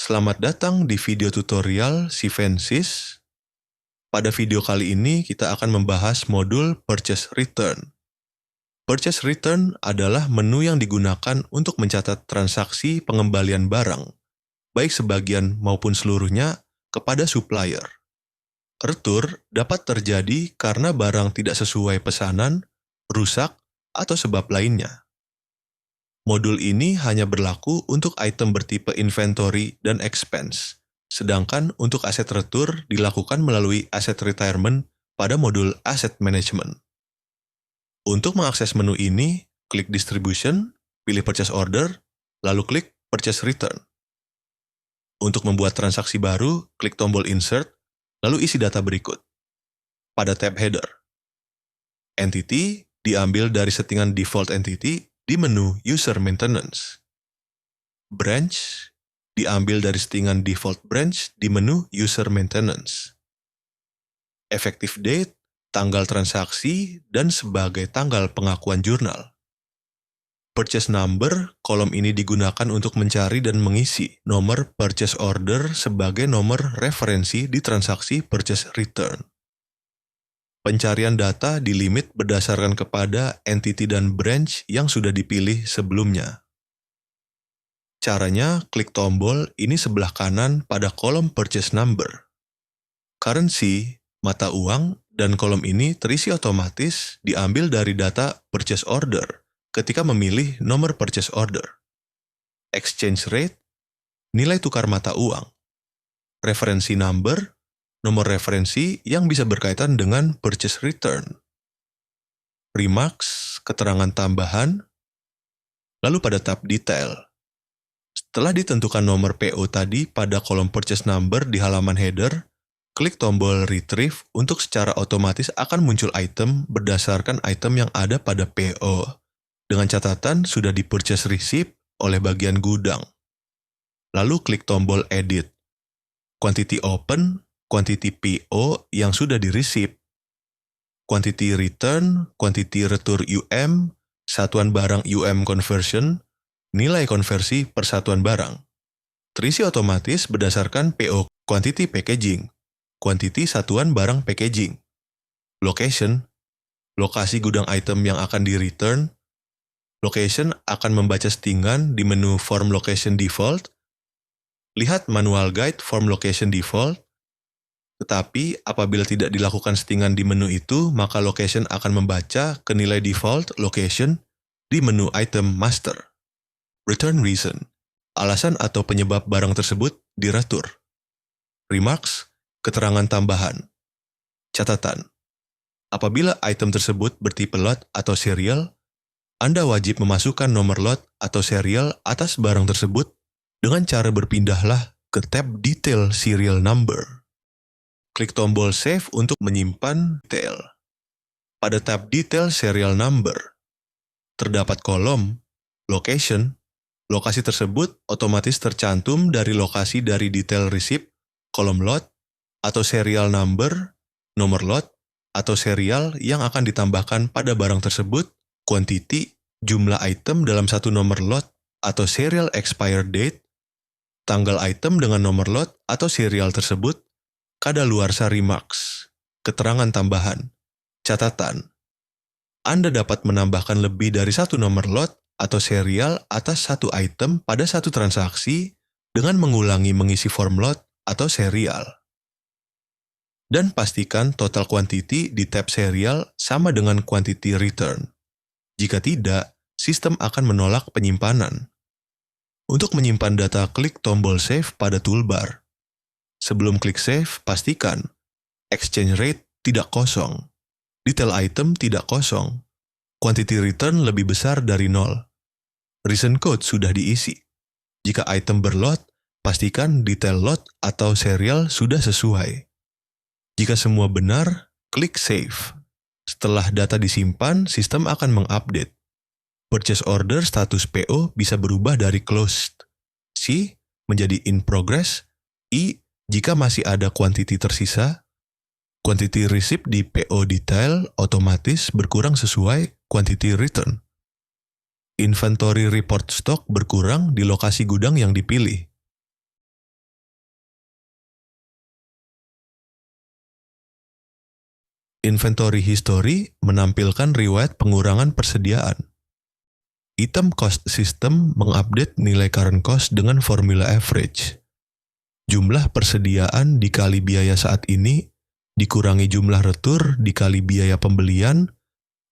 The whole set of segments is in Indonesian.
Selamat datang di video tutorial Sivensis. Pada video kali ini kita akan membahas modul Purchase Return. Purchase Return adalah menu yang digunakan untuk mencatat transaksi pengembalian barang, baik sebagian maupun seluruhnya, kepada supplier. Retur dapat terjadi karena barang tidak sesuai pesanan, rusak, atau sebab lainnya. Modul ini hanya berlaku untuk item bertipe inventory dan expense, sedangkan untuk aset retur dilakukan melalui asset retirement pada modul asset management. Untuk mengakses menu ini, klik distribution, pilih purchase order, lalu klik purchase return. Untuk membuat transaksi baru, klik tombol insert, lalu isi data berikut. Pada tab header, entity diambil dari settingan default entity di menu User Maintenance. Branch diambil dari settingan default branch di menu User Maintenance. Effective date, tanggal transaksi, dan sebagai tanggal pengakuan jurnal. Purchase number, kolom ini digunakan untuk mencari dan mengisi nomor purchase order sebagai nomor referensi di transaksi purchase return. Pencarian data dilimit berdasarkan kepada entity dan branch yang sudah dipilih sebelumnya. Caranya, klik tombol ini sebelah kanan pada kolom purchase number. Currency, mata uang, dan kolom ini terisi otomatis diambil dari data purchase order ketika memilih nomor purchase order. Exchange rate, nilai tukar mata uang. Referensi number, nomor referensi yang bisa berkaitan dengan purchase return. Remarks, keterangan tambahan. Lalu pada tab detail. Setelah ditentukan nomor PO tadi pada kolom purchase number di halaman header, klik tombol retrieve untuk secara otomatis akan muncul item berdasarkan item yang ada pada PO, dengan catatan sudah di-purchase receipt oleh bagian gudang. Lalu klik tombol edit. Quantity open, quantity PO yang sudah di-receipt. Quantity return, quantity retur UM, satuan barang UM conversion, nilai konversi per satuan barang. Terisi otomatis berdasarkan PO quantity packaging, quantity satuan barang packaging. Location, lokasi gudang item yang akan di-return. Location akan membaca settingan di menu Form Location Default. Lihat manual guide Form Location Default. Tetapi apabila tidak dilakukan settingan di menu itu, maka location akan membaca ke nilai default location di menu item master. Return reason, alasan atau penyebab barang tersebut diretur. Remarks, keterangan tambahan. Catatan, apabila item tersebut bertipe lot atau serial, Anda wajib memasukkan nomor lot atau serial atas barang tersebut dengan cara berpindahlah ke tab detail serial number. Klik tombol save untuk menyimpan detail. Pada tab detail serial number, terdapat kolom location. Lokasi tersebut otomatis tercantum dari lokasi dari detail receipt, kolom lot, atau serial number, nomor lot, atau serial yang akan ditambahkan pada barang tersebut, quantity, jumlah item dalam satu nomor lot atau serial expire date, tanggal item dengan nomor lot atau serial tersebut, kadaluarsa remarks, keterangan tambahan, catatan. Anda dapat menambahkan lebih dari satu nomor lot atau serial atas satu item pada satu transaksi dengan mengulangi mengisi form lot atau serial. Dan pastikan total quantity di tab serial sama dengan quantity return. Jika tidak, sistem akan menolak penyimpanan. Untuk menyimpan data, klik tombol save pada toolbar. Sebelum klik save, pastikan exchange rate tidak kosong, detail item tidak kosong, quantity return lebih besar dari 0. Reason code sudah diisi. Jika item berlot, pastikan detail lot atau serial sudah sesuai. Jika semua benar, klik save. Setelah data disimpan, sistem akan mengupdate. Purchase order status PO bisa berubah dari closed, C menjadi in progress, I jika masih ada quantity tersisa. Quantity receipt di PO detail otomatis berkurang sesuai quantity return. Inventory report stock berkurang di lokasi gudang yang dipilih. Inventory history menampilkan riwayat pengurangan persediaan. Item cost system mengupdate nilai current cost dengan formula average. Jumlah persediaan dikali biaya saat ini, dikurangi jumlah retur dikali biaya pembelian,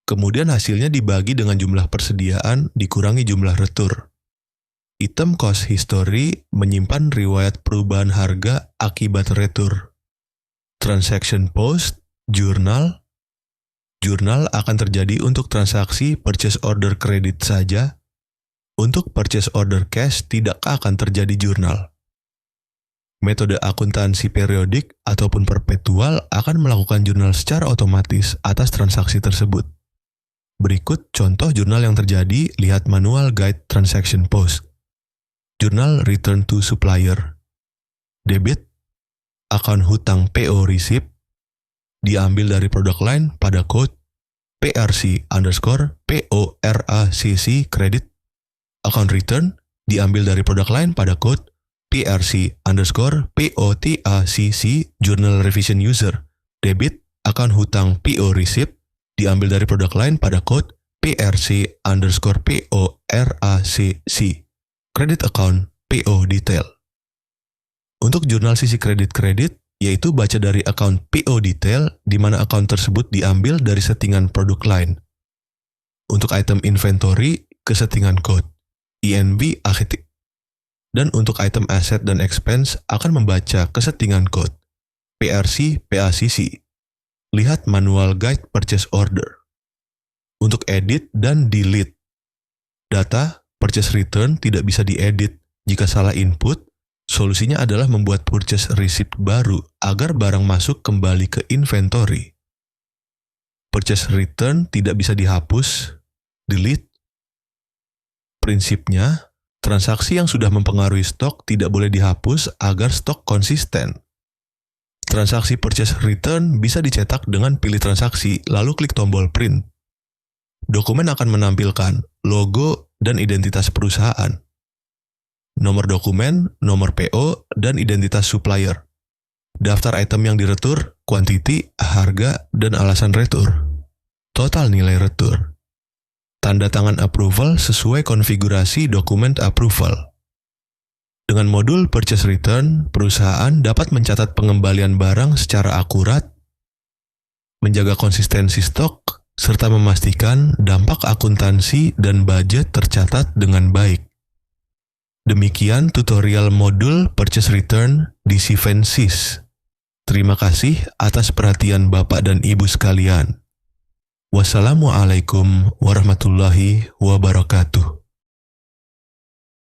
kemudian hasilnya dibagi dengan jumlah persediaan dikurangi jumlah retur. Item cost history menyimpan riwayat perubahan harga akibat retur. Transaction post, jurnal. Jurnal akan terjadi untuk transaksi purchase order kredit saja. Untuk purchase order cash tidak akan terjadi jurnal. Metode akuntansi periodik ataupun perpetual akan melakukan jurnal secara otomatis atas transaksi tersebut. Berikut contoh jurnal yang terjadi, lihat manual guide transaction post. Jurnal return to supplier. Debit, akun hutang PO receipt, diambil dari product line pada code PRC_PORACC credit. Account return, diambil dari product line pada code PRC_POTACC journal revision user. Debit, akun hutang PO receipt, diambil dari product line pada code PRC_PORACC credit account PO detail. Untuk jurnal sisi kredit-kredit, yaitu baca dari account PO detail, di mana account tersebut diambil dari settingan product line. Untuk item inventory, ke settingan code INV architect. Dan untuk item asset dan expense akan membaca ke settingan code PRC PACC. Lihat manual guide purchase order. Untuk edit dan delete. Data purchase return tidak bisa diedit. Jika salah input, solusinya adalah membuat purchase receipt baru agar barang masuk kembali ke inventory. Purchase return tidak bisa dihapus, delete. Prinsipnya, transaksi yang sudah mempengaruhi stok tidak boleh dihapus agar stok konsisten. Transaksi purchase return bisa dicetak dengan pilih transaksi, lalu klik tombol print. Dokumen akan menampilkan logo dan identitas perusahaan, nomor dokumen, nomor PO, dan identitas supplier. Daftar item yang diretur, quantity, harga, dan alasan retur. Total nilai retur. Tanda tangan approval sesuai konfigurasi dokumen approval. Dengan modul purchase return, perusahaan dapat mencatat pengembalian barang secara akurat, menjaga konsistensi stok, serta memastikan dampak akuntansi dan budget tercatat dengan baik. Demikian tutorial modul purchase return di Sivensys. Terima kasih atas perhatian Bapak dan Ibu sekalian. Wassalamualaikum warahmatullahi wabarakatuh.